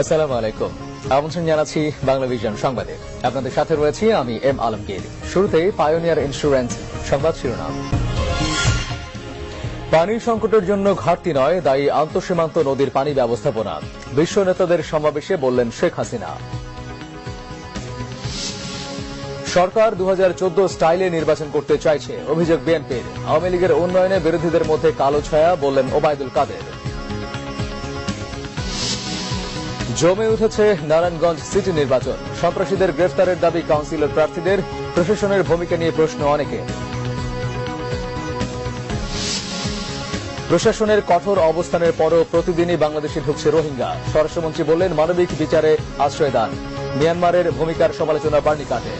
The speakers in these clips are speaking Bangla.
আসসালামু আলাইকুম, আমন্ত্রণ জানাচ্ছি বাংলা ভিশন সংবাদে। আপনাদের সাথে রয়েছি আমি এম আলমগীর। শুরুতেই পায়োনিয়ার ইন্স্যুরেন্স সংবাদ শিরোনাম। পানির সংকটের জন্য ঘাটতি নয়, দায়ী আন্তঃসীমান্ত নদীর পানি ব্যবস্থাপনা, বিশ্ব নেতাদের সমাবেশে বললেন শেখ হাসিনা। সরকার 2014 স্টাইলে নির্বাচন করতে চাইছে, অভিযোগ বিএনপির। আওয়ামী লীগের উন্নয়নে বিরোধীদের মধ্যে কালো ছায়া, বললেন ওবায়দুল কাদের। জমে উঠেছে নারায়ণগঞ্জ সিটি নির্বাচন, সন্ত্রাসীদের গ্রেফতারের দাবি কাউন্সিলর প্রার্থীদের, প্রশাসনের ভূমিকা নিয়ে প্রশ্ন অনেকে। প্রশাসনের কঠোর অবস্থানের পরও প্রতিদিনই বাংলাদেশে ঢুকছে রোহিঙ্গা, স্বরাষ্ট্রমন্ত্রী বললেন মানবিক বিচারে আশ্রয় দান। মিয়ানমারের ভূমিকার সমালোচনা বার্নিকাটে।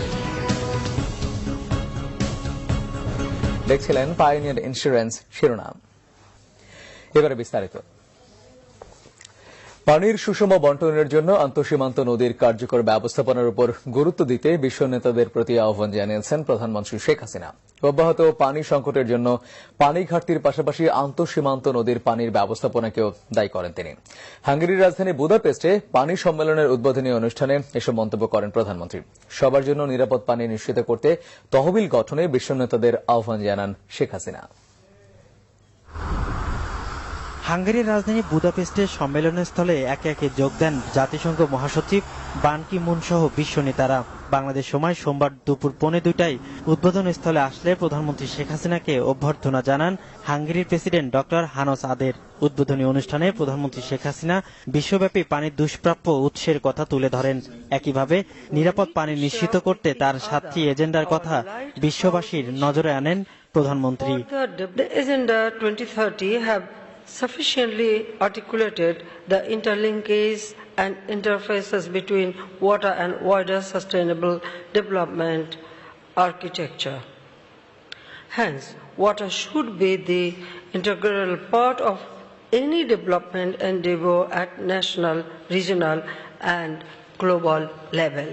দেখছিলেন পায়োনিয়ার ইন্স্যুরেন্স শিরোনাম। এবারে বিস্তারিত। পানির সুষম বন্টনের জন্য আন্তঃসীমান্ত নদীর কার্যকর ব্যবস্থাপনার উপর গুরুত্ব দিতে বিশ্ব নেতাদের প্রতি আহ্বান জানিয়েছেন প্রধানমন্ত্রী শেখ হাসিনা। অব্যাহত পানি সংকটের জন্য পানি ঘাটতির পাশাপাশি আন্তঃসীমান্ত নদীর পানির ব্যবস্থাপনাকেও দায়ী করেন তিনি। হাঙ্গেরির রাজধানী বুদাপেস্টে পানি সম্মেলনের উদ্বোধনী অনুষ্ঠানে এসব মন্তব্য করেন প্রধানমন্ত্রী। সবার জন্য নিরাপদ পানি নিশ্চিত করতে তহবিল গঠনে বিশ্ব নেতাদের আহ্বান জানান শেখ হাসিনা। হাঙ্গেরির রাজধানী বুদাপেস্টের সম্মেলনস্থলে একে একে যোগ দেন জাতিসংঘ মহাসচিব বান কি মুন সহ বিশ্ব নেতারা। বাংলাদেশ সময় সোমবার দুপুর 1:45টায় উদ্বোধন স্থলে আসলে প্রধানমন্ত্রী শেখ হাসিনাকে অভ্যর্থনা জানান হাঙ্গেরির প্রেসিডেন্ট ডক্টর হানোস আদের। উদ্বোধনী অনুষ্ঠানে প্রধানমন্ত্রী শেখ হাসিনা বিশ্বব্যাপী পানির দুষ্প্রাপ্য উৎসের কথা তুলে ধরেন। একইভাবে নিরাপদ পানি নিশ্চিত করতে তার 7টি এজেন্ডার কথা বিশ্ববাসীর নজরে আনেন প্রধানমন্ত্রী। Sufficiently articulated the interlinkage and interfaces between water and wider sustainable development architecture. Hence, water should be the integral part of any development endeavor at national, regional and global level.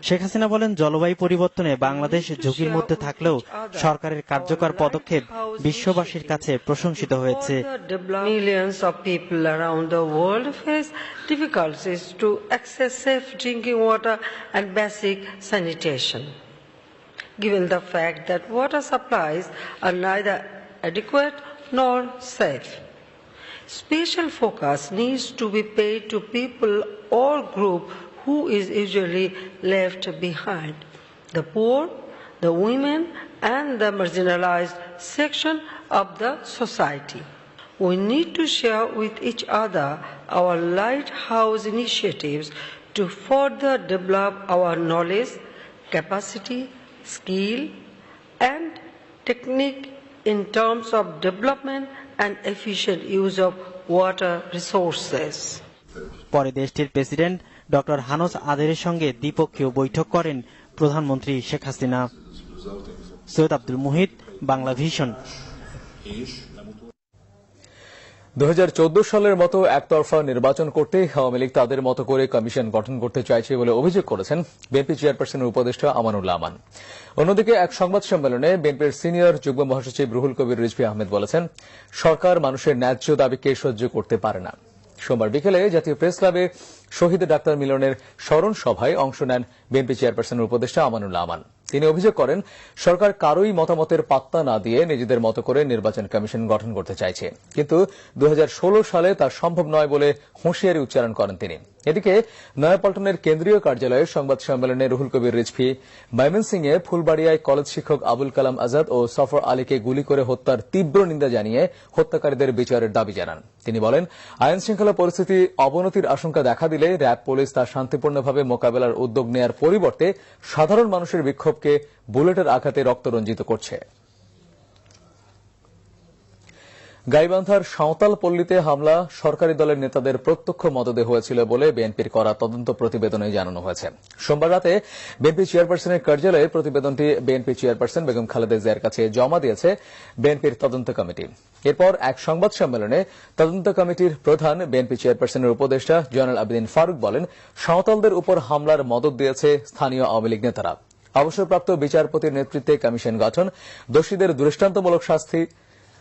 Sheikh Hasina বলেন, জলবায়ু পরিবর্তনে বাংলাদেশ ঝুঁকির মধ্যে থাকলেও সরকারের কার্যকর পদক্ষেপ বিশ্ববাসীর কাছে প্রশংসিত হয়েছে। Millions of people around the world face difficulties to access safe drinking water and basic sanitation. Given the fact that water supplies are neither adequate nor safe, special focus needs to be paid to people or groups who is usually left behind: the poor, the women and the marginalized section of the society. We need to share with each other our lighthouse initiatives to further develop our knowledge, capacity, skill and technique in terms of development and efficient use of water resources. পরে দেশটির প্রেসিডেন্ট ডক্টর হানোস আদেরের সঙ্গে দ্বিপক্ষীয় বৈঠক করেন প্রধানমন্ত্রী শেখ হাসিনা। সৈয়দ আব্দুল মুহিত, বাংলা ভিশন। 2014 সালের মতো একতরফা নির্বাচন করতে আওয়ামী লীগ তাদের মতো করে কমিশন গঠন করতে চাইছে বলে অভিযোগ করেছেন বিএনপি চেয়ারপারসনের উপদেষ্টা আমানুল্লাহ আমান। অন্যদিকে এক সংবাদ সম্মেলনে বিএনপির সিনিয়র যুগ্ম মহাসচিব রুহুল কবির রিজভী আহমেদ বলেছেন, সরকার মানুষের ন্যায্য দাবিকে সহ্য করতে পারে না। সোমবার বিকেলে জাতীয় প্রেস ক্লাবে শহীদ ডাক্তার মিলনের স্মরণ সভায় অংশ নেন বিএনপি চেয়ারপারসনের উপদেষ্টা আমানুল্লাহ আমান। তিনি অভিযোগ করেন, সরকার কারোই মতামতের পাত্তা না দিয়ে নিজেদের মতো করে নির্বাচন কমিশন গঠন করতে চাইছে, কিন্তু 2016 সালে তা সম্ভব নয় বলে হুঁশিয়ারি উচ্চারণ করেন তিনি। এদিকে নয়াপল্টনের কেন্দ্রীয় কার্যালয়ে সংবাদ সম্মেলনে রুহুল কবির রিজভী ময়মনসিংহে ফুলবাড়িয়ায় কলেজ শিক্ষক আবুল কালাম আজাদ ও সফর আলীকে গুলি করে হত্যার তীব্র নিন্দা জানিয়ে হত্যাকারীদের বিচারের দাবি জানান। তিনি বলেন, আইন শৃঙ্খলা পরিস্থিতি অবনতির আশঙ্কা দেখা দিলে র‍্যাব পুলিশ তা শান্তিপূর্ণভাবে মোকাবেলার উদ্যোগ নেওয়ার পরিবর্তে সাধারণ মানুষের বিক্ষোভকে বুলেটের আঘাতে রক্তরঞ্জিত করছে। গাইবান্ধার সাঁওতাল পল্লীতে হামলা সরকারি দলের নেতাদের প্রত্যক্ষ মদদে হয়েছিল বলে বিএনপির করা তদন্ত প্রতিবেদনে জানানো হয়েছে। সোমবার রাতে বিএনপি চেয়ারপারসনের কার্যালয়ে প্রতিবেদনটি বিএনপি চেয়ারপারসন বেগম খালেদা জিয়ার কাছে জমা দিয়েছে বিএনপির তদন্ত কমিটি। এরপর এক সংবাদ সম্মেলনে তদন্ত কমিটির প্রধান বিএনপি চেয়ারপারসনের উপদেষ্টা জয়নাল আবেদিন ফারুক বলেন, সাঁওতালদের উপর হামলার মদদ দিয়েছে স্থানীয় আওয়ামী লীগ নেতারা। অবসরপ্রাপ্ত বিচারপতির নেতৃত্বে কমিশন গঠন, দোষীদের দৃষ্টান্তমূলক শাস্তি,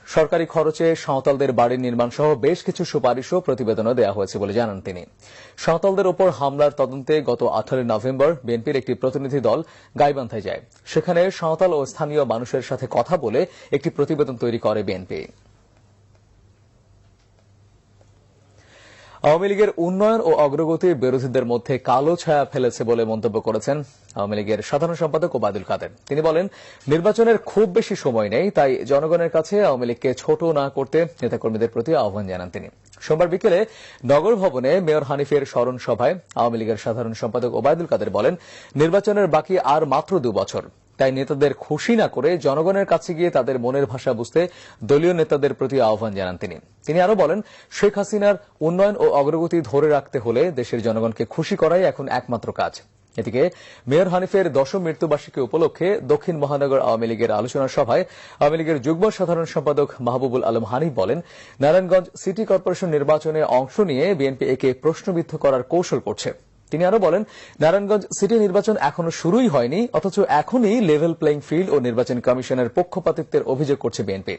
সরকারি খরচে সাঁওতালদের বাড়ি নির্মাণ সহ বেশ কিছু সুপারিশ ও প্রতিবেদনও দেওয়া হয়েছে বলে জানান তিনি। সাঁওতালদের ওপর হামলার তদন্তে গত 18 নভেম্বর বিএনপির একটি প্রতিনিধি দল গাইবান্ধায় যায়। সেখানে সাঁওতাল ও স্থানীয় মানুষের সাথে কথা বলে একটি প্রতিবেদন তৈরি করে বিএনপি। আওয়ামী লীগের উন্নয়ন ও অগ্রগতি বিরোধীদের মধ্যে কালো ছায়া ফেলেছে বলে মন্তব্য করেছেন আওয়ামী লীগের সাধারণ সম্পাদক ওবায়দুল কাদের। তিনি বলেন, নির্বাচনের খুব বেশি সময় নেই, তাই জনগণের কাছে আওয়ামী লীগকে ছোট না করতে নেতাকর্মীদের প্রতি আহ্বান জানান তিনি। সোমবার বিকেলে নগর ভবনে মেয়র হানিফের স্মরণ সভায় আওয়ামী লীগের সাধারণ সম্পাদক ওবায়দুল কাদের বলেন, নির্বাচনের বাকি আর মাত্র 2 বছর, তাই নেতাদের খুশি না করে জনগণের কাছে গিয়ে তাদের মনের ভাষা বুঝতে দলীয় নেতাদের প্রতি আহ্বান জানান তিনি। তিনি আরো বলেন, শেখ হাসিনার উন্নয়ন ও অগ্রগতি ধরে রাখতে হলে দেশের জনগণকে খুশি করাই এখন একমাত্র কাজ। এদিকে মেয়র হানিফের 10ম মৃত্যুবার্ষিকী উপলক্ষে দক্ষিণ মহানগর আওয়ামী লীগের আলোচনা সভায় আওয়ামী লীগের যুগ্ম সাধারণ সম্পাদক মাহবুবুল আলম হানিফ বলেন, নারায়ণগঞ্জ সিটি কর্পোরেশন নির্বাচনে অংশ নিয়ে বিএনপি একে প্রশ্নবিদ্ধ করার কৌশল করছে। তিনি আরো বলেন, নারায়ণগঞ্জ সিটি নির্বাচন এখনো শুরুই হয়নি, অথচ এখনই লেভেল প্লেইং ফিল্ড ও নির্বাচন কমিশনের পক্ষপাতিত্বের অভিযোগ করছে বিএনপি।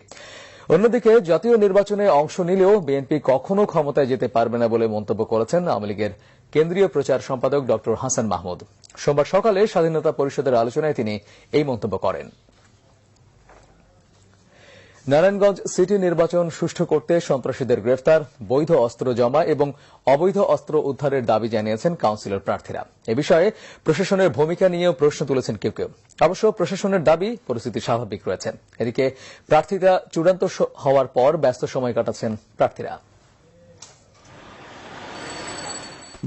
অন্যদিকে জাতীয় নির্বাচনে অংশ নিলেও বিএনপি কখনো ক্ষমতায় যেতে পারবে না বলে মন্তব্য করেছেন আওয়ামী লীগের কেন্দ্রীয় প্রচার সম্পাদক ড হাসান মাহমুদ। সোমবার সকালে স্বাধীনতা পরিষদের আলোচনায় তিনি এই মন্তব্য করেন। নারায়ণগঞ্জ সিটি নির্বাচন সুষ্ঠু করতে সন্ত্রাসীদের গ্রেফতার, বৈধ অস্ত্র জমা এবং অবৈধ অস্ত্র উদ্ধারের দাবি জানিয়েছেন কাউন্সিলর প্রার্থীরা। এ বিষয়ে প্রশাসনের ভূমিকা নিয়েও প্রশ্ন তুলেছেন কেউ কেউ। অবশ্য প্রশাসনের দাবি, পরিস্থিতি স্বাভাবিক রয়েছে। এদিকে প্রার্থীরা চূড়ান্ত হওয়ার পর ব্যস্ত সময় কাটাচ্ছেন প্রার্থীরা।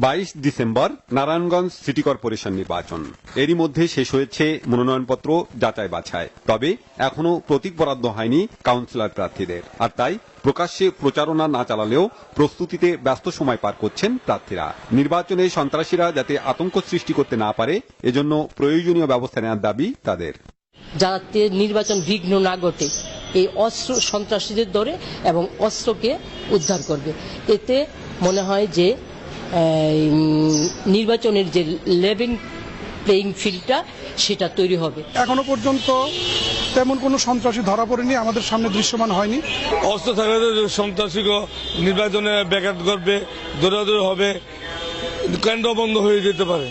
22 ডিসেম্বর নারায়ণগঞ্জ সিটি কর্পোরেশন নির্বাচন। এরই মধ্যে শেষ হয়েছে মনোনয়নপত্র যাচাই বাছাই। তবে এখনো প্রতীক বরাদ্দ হয়নি কাউন্সিলর প্রার্থীদের। আর তাই প্রকাশ্যে প্রচারণা না চালালেও প্রস্তুতিতে ব্যস্ত সময় পার করছেন প্রার্থীরা। নির্বাচনে সন্ত্রাসীরা যাতে আতঙ্ক সৃষ্টি করতে না পারে, এজন্য প্রয়োজনীয় ব্যবস্থা নেওয়ার দাবি তাদের। যাতে নির্বাচন বিঘ্ন না ঘটে, এই অস্ত্র সন্ত্রাসীদের ধরে এবং অস্ত্রকে উদ্ধার করবে। এতে মনে হয় যে নির্বাচনের যে লেভেল প্লেইং ফিল্ডটা সেটা তৈরি হবে। এখনো পর্যন্ত তেমন কোনো সন্ত্রাসী ধরা পড়েনি, আমাদের সামনে দৃশ্যমান হয়নি। অস্ত্র থাকলে সন্ত্রাসী নির্বাচনে ব্যাঘাত ঘটবে, দৌড়াদৌড়ি হবে, কেন্দ্র বন্ধ হয়ে যেতে পারে।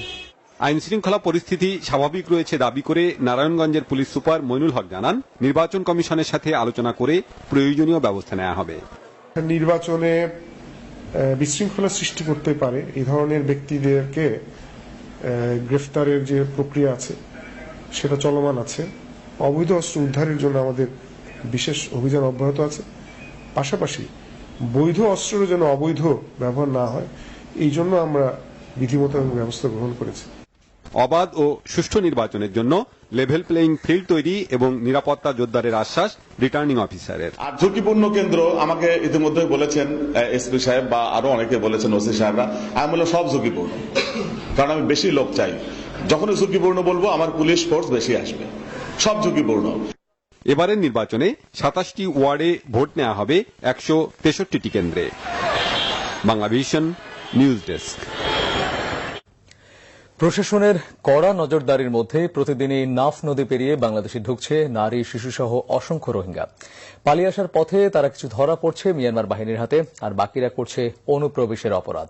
আইন শৃঙ্খলা পরিস্থিতি স্বাভাবিক রয়েছে দাবি করে নারায়ণগঞ্জের পুলিশ সুপার মইনুল হক জানান, নির্বাচন কমিশনের সাথে আলোচনা করে প্রয়োজনীয় ব্যবস্থা নেওয়া হবে। নির্বাচনে বিশৃঙ্খলা সৃষ্টি করতে পারে এই ধরনের ব্যক্তিদেরকে গ্রেফতারের যে প্রক্রিয়া আছে সেটা চলমান আছে। অবৈধ অস্ত্র উদ্ধারের জন্য আমাদের বিশেষ অভিযান অব্যাহত আছে। পাশাপাশি বৈধ অস্ত্রের জন্য অবৈধ ব্যবহার না হয়, এই জন্য আমরা বিধিমতো ব্যবস্থা গ্রহণ করেছি। অবাধ ও সুষ্ঠু নির্বাচনের জন্য লেভেল প্লেইং ফিল্ড তৈরি এবং নিরাপত্তা জোরদারের আশ্বাস রিটার্নিং অফিসারের। আর ঝুঁকিপূর্ণ কেন্দ্র আমাকে ইতিমধ্যে বলেছেন এসপি সাহেব বা আরো অনেকে বলেছেন, ওসি সাহেবরা, আমি বললাম সব ঝুঁকিপূর্ণ, কারণ আমি বেশি লোক চাই। যখনই ঝুঁকিপূর্ণ বলবো আমার পুলিশ ফোর্স বেশি আসবে, সব ঝুঁকিপূর্ণ। এবারের নির্বাচনে 27টি ওয়ার্ডে ভোট নেওয়া হবে 163টি কেন্দ্রে। Banglavision news desk. প্রশাসনের কড়া নজরদারির মধ্যে প্রতিদিনই নাফ নদী পেরিয়ে বাংলাদেশে ঢুকছে নারী, শিশুসহ অসংখ্য রোহিঙ্গা। পালিয়ে আসার পথে তারা কিছু ধরা পড়ছে মিয়ানমার বাহিনীর হাতে, আর বাকিরা করছে অনুপ্রবেশের অপরাধ।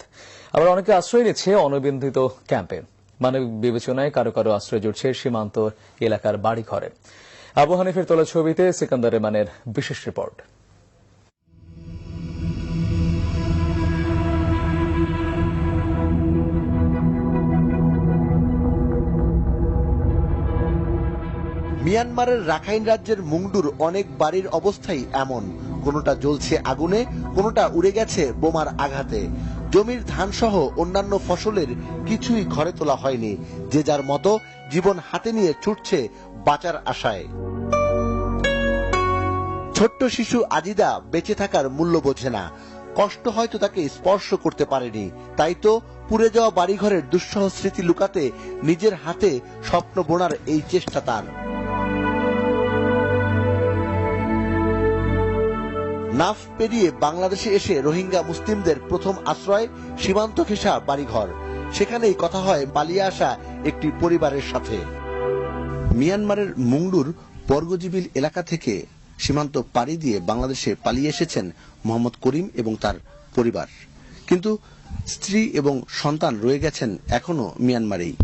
আবার অনেকে আশ্রয় নিচ্ছে অনিবন্ধিত ক্যাম্পে। মানবিক বিবেচনায় কারো কারো আশ্রয় জুটছে সীমান্ত এলাকার বাড়িঘরে। আবু হানিফের তোলা ছবিতে সিকান্দার রেমানের বিশেষ রিপোর্ট। মিয়ানমারের রাখাইন রাজ্যের মুংডুর অনেক বাড়ির অবস্থাই এমন, কোনোটা জ্বলছে আগুনে, কোনোটা উড়ে গেছে বোমার আঘাতে। জমির ধান সহ অন্যান্য ফসলের কিছুই ঘরে তোলা হয়নি, যে যার মতো জীবন হাতে নিয়ে ছুটছে বাঁচার আশায়। ছোট্ট শিশু আজিদা বেঁচে থাকার মূল্য বোঝে না, কষ্ট হয়তো তাকে স্পর্শ করতে পারেনি, তাই তো পুড়ে যাওয়া বাড়িঘরের দুঃসহ স্মৃতি লুকাতে নিজের হাতে স্বপ্ন বোনার এই চেষ্টা তার। নাফ পেরিয়ে বাংলাদেশে এসে রোহিঙ্গা মুসলিমদের প্রথম আশ্রয় সীমান্ত ঘেঁষা বাড়িঘর। সেখানেই কথা হয় পালিয়ে আসা একটি পরিবারের সাথে। মিয়ানমারের মুংডুর বর্গজিবিল এলাকা থেকে সীমান্ত পাড়ি দিয়ে বাংলাদেশে পালিয়ে এসেছেন মোহাম্মদ করিম এবং তার পরিবার, কিন্তু স্ত্রী এবং সন্তান রয়ে গেছেন এখনো মিয়ানমারেই।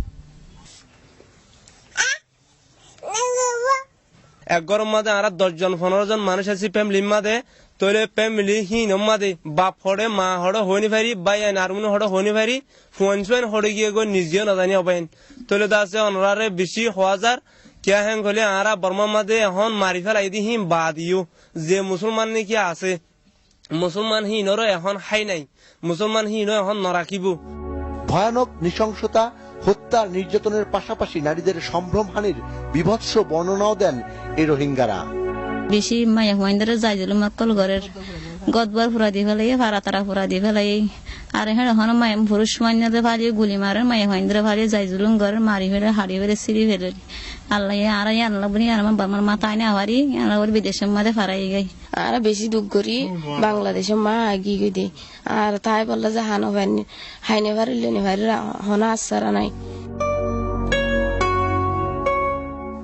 এক গরম মাঝে আর 10 জন 15 জন মানুষ আছি ফ্যামিলির মাঝে, তৈলে ফ্যামিলি হিন মাঝে বাপ হড়ে মা হড়ে হইনি পারি বাই আইন আর মনে হড়ে হইনি পারি ফুয়ান সুয়ান হড়ে গিয়ে গো নিজেও না জানি হবেন তৈলে দাসে অনরারে বেশি 1000 কে হ্যাং হলে আরা বর্মা মাঝে এখন মারি ফেলাই দি হিম বাদিও যে মুসলমান নাকি আছে মুসলমান হিনরও এখন হাই নাই, মুসলমান হিনও এখন নরাখিব। ভয়ানক নৃশংসতা, হত্যা, নির্যাতনের পাশাপাশি নারীদের সম্ভ্রমহানির বিভৎস বর্ণনাও দেন এই রোহিঙ্গারা। বেশি মায়া হুয়াইন্দারে যাই দিল মাত্তল ঘরের গদবার ফুরা দিয়ে ফেলাই, ফারা তারা ফুরা দিয়ে ফেলাই, আর এখন মায়া পুরুষ মান্যাতে ফালিয়ে গুলি মারে, মায়া হুয়াইন্দারে ফালিয়ে যাই দিলুম ঘরের মারি ফেলে হাড়ি ফেলে সিঁড়ি ফেলে আল্লাহ আর আল্লাহ বলি আর আমার মাথায় না হারি আল্লাহ বিদেশের মাঝে ফারাই গাই আর বেশি দুঃখ করি বাংলাদেশের মা আগি গই দে আর তাই বললে যে হানো হাইনে পারিলে হনা আসারা নাই।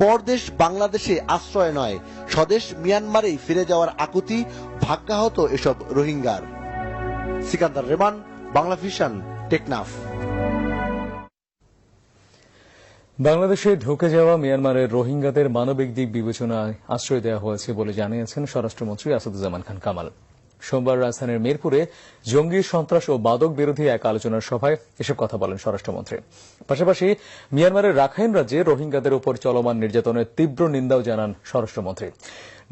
পরদেশ বাংলাদেশে আশ্রয় নয়, স্বদেশ মিয়ানমারেই ফিরে যাওয়ার আকুতি ভাগ্যাহত এসব রোহিঙ্গার। সিকান্দার রেমান, বাংলা ভিশন, টেকনাফ। বাংলাদেশে ঢুকে যাওয়া মিয়ানমারের রোহিঙ্গাদের মানবিক দিক বিবেচনায় আশ্রয় দেওয়া হয়েছে বলে জানিয়েছেন স্বরাষ্ট্রমন্ত্রী আসাদুজ্জামান খান কামাল। সোমবার রাজধানীর মিরপুরে জঙ্গি, সন্ত্রাস ও মাদক বিরোধী এক আলোচনার সভায় এসব কথা বলেন স্বরাষ্ট্রমন্ত্রী। পাশাপাশি মিয়ানমারের রাখাইন রাজ্যে রোহিঙ্গাদের উপর চলমান নির্যাতনের তীব্র নিন্দাও জানান স্বরাষ্ট্রমন্ত্রী।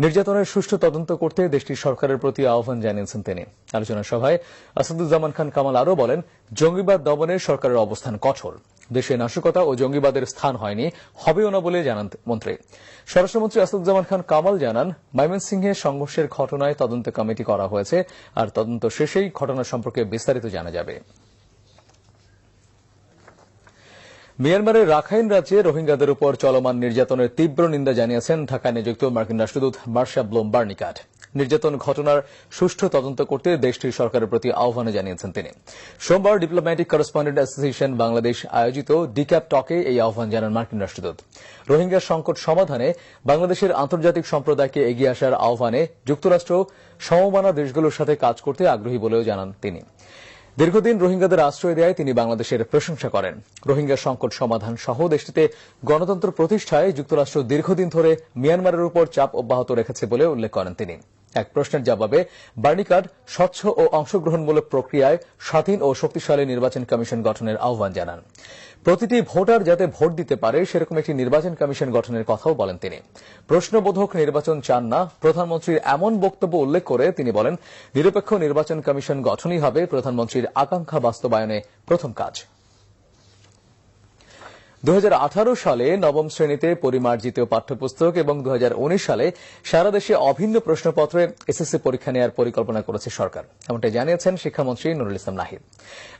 নির্যাতনের সুষ্ঠু তদন্ত করতে দেশটির সরকারের প্রতি আহ্বান জানিয়েছেন তিনি। আলোচনা সভায় আসাদুজ্জামান খান কামাল আরও বলেন, জঙ্গিবাদ দমনে সরকারের অবস্থান কঠোর, দেশে নাশকতা ও জঙ্গিবাদের স্থান হয়নি, হবেও না বলে জানান মন্ত্রী। স্বরাষ্ট্রমন্ত্রী আসাদুজ্জামান খান কামাল জানান, ময়মনসিংহে সংঘর্ষের ঘটনায় তদন্ত কমিটি করা হয়েছে, আর তদন্ত শেষেই ঘটনা সম্পর্কে বিস্তারিত জানা যাবে। মিয়ানমারের রাখাইন রাজ্যে রোহিঙ্গাদের উপর চলমান নির্যাতনের তীব্র নিন্দা জানিয়েছেন ঢাকায় নিযুক্ত মার্কিন রাষ্ট্রদূত মার্শা ব্লুম বার্নিকাট। নির্যাতন ঘটনার সুষ্ঠু তদন্ত করতে দেশটির সরকারের প্রতি আহ্বান জানিয়েছেন তিনি। সোমবার ডিপ্লোম্যাটিক করেসপন্ডেন্ট অ্যাসোসিয়েশন বাংলাদেশ আয়োজিত ডিক্যাপ টকে এই আহ্বান জানান মার্কিন রাষ্ট্রদূত। রোহিঙ্গা সংকট সমাধানে বাংলাদেশের আন্তর্জাতিক সম্প্রদায়কে এগিয়ে আসার আহ্বানে যুক্তরাষ্ট্র সমমানা দেশগুলোর সাথে কাজ করতে আগ্রহী বলেও জানান তিনি। দীর্ঘদিন রোহিঙ্গাদের আশ্রয় দেয় তিনি বাংলাদেশের প্রশংসা করেন। রোহিঙ্গা সংকট সমাধান সহ দেশটিতে গণতন্ত্র প্রতিষ্ঠায় যুক্তরাষ্ট্র দীর্ঘদিন ধরে মিয়ানমারের উপর চাপ অব্যাহত রেখেছে বলে উল্লেখ করেন তিনি। এক প্রশ্নের জবাবে বার্নিকাট স্বচ্ছ ও অংশগ্রহণমূলক প্রক্রিয়ায় স্বাধীন ও শক্তিশালী নির্বাচন কমিশন গঠনের আহ্বান জানান। প্রতিটি ভোটার যাতে ভোট দিতে পারে সেরকম একটি নির্বাচন কমিশন গঠনের কথাও বলেন তিনি। প্রশ্নবোধক নির্বাচন চান না প্রধানমন্ত্রীর এমন বক্তব্য উল্লেখ করে তিনি বলেন, নিরপেক্ষ নির্বাচন কমিশন গঠনই হবে প্রধানমন্ত্রীর আকাঙ্ক্ষা বাস্তবায়নে প্রথম কাজ। 2018 সালে নবম শ্রেণীতে পরিমার্জিত পাঠ্যপুস্তক এবং 2019 সালে সারা দেশে অভিন্ন প্রশ্নপত্রে এসএসসি পরীক্ষা নেওয়ার পরিকল্পনা করেছে সরকার, এমনটাই জানিয়েছেন শিক্ষামন্ত্রী নুরুল ইসলাম নাহিদ।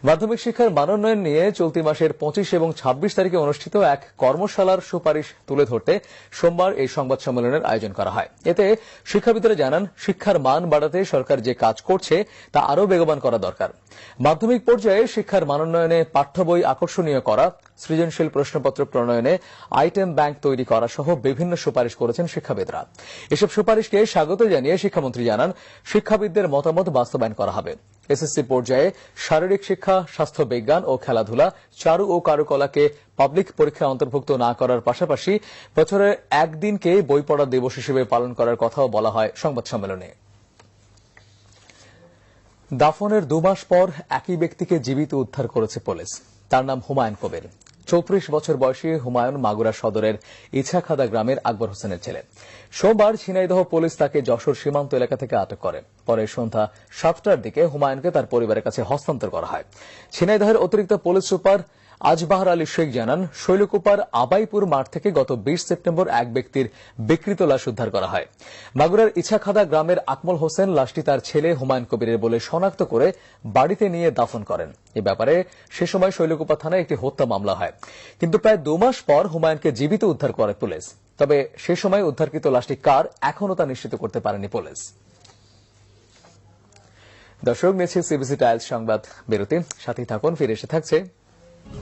মাধ্যমিক শিক্ষার মানোন্নয়ন নিয়ে চলতি মাসের 25 এবং 26 তারিখে অনুষ্ঠিত এক কর্মশালার সুপারিশ তুলে ধরতে সোমবার এই সংবাদ সম্মেলনের আয়োজন করা হয়। এতে শিক্ষাবিদরা জানান, শিক্ষার মান বাড়াতে সরকার যে কাজ করছে তা আরও বেগবান করা দরকার। মাধ্যমিক পর্যায়ে শিক্ষার মানোন্নয়নে পাঠ্য বই আকর্ষণীয় করা, সৃজনশীল প্রশ্নপত্র প্রণয়নে আইটেম ব্যাংক তৈরি করা সহ বিভিন্ন সুপারিশ করেছেন শিক্ষাবিদরা। এসব সুপারিশকে স্বাগত জানিয়ে শিক্ষামন্ত্রী জানান, শিক্ষাবিদদের মতামত বাস্তবায়ন করা হবে। এসএসসি পর্যায়ে শারীরিক শিক্ষা, স্বাস্থ্য বিজ্ঞান ও খেলাধুলা, চারু ও কারুকলাকে পাবলিক পরীক্ষায় অন্তর্ভুক্ত না করার পাশাপাশি বছরের একদিনকে বই পড়া দিবস হিসেবে পালন করার কথাও বলা হয় সংবাদ সম্মেলনে। দাফনের 2 মাস পর একই ব্যক্তিকে জীবিত উদ্ধার করেছে পুলিশ। তার নাম হুমায়ুন কবির। 34 বছর বয়সী হুমায়ুন মাগুরা সদরের ইছাখাদা গ্রামের আকবর হোসেনের ছেলে। সোমবার ঝিনাইদহ পুলিশ তাকে যশোর সীমান্ত এলাকা থেকে আটক করে। পরে সন্ধ্যা 7টার দিকে হুমায়ুনকে তার পরিবারের কাছে হস্তান্তর করা হয়। ঝিনাইদহের অতিরিক্ত পুলিশ সুপার আজবাহার আলী শেখ জানান, শৈলকুপার আবাইপুর মাঠ থেকে গত 20 সেপ্টেম্বর এক ব্যক্তির বিকৃত লাশ উদ্ধার করা হয়। মাগুরার ইছাখাদা গ্রামের আকমল হোসেন লাশটি তার ছেলে হুমায়ুন কবিরের বলে শনাক্ত করে বাড়িতে নিয়ে দাফন করেন। এ ব্যাপারে সে সময় শৈলকুপা থানায় একটি হত্যা মামলা হয়, কিন্তু প্রায় 2 মাস পর হুমায়ুনকে জীবিত উদ্ধার করে পুলিশ। তবে সে সময় উদ্ধারকৃত লাশটি কার এখনও তা নিশ্চিত করতে পারেনি পুলিশ। দর্শক, নিচ্ছে সিবিসি টাইলস সংবাদ বিরতি, সাথেই থাকুন, ফিরে এসে থাকছে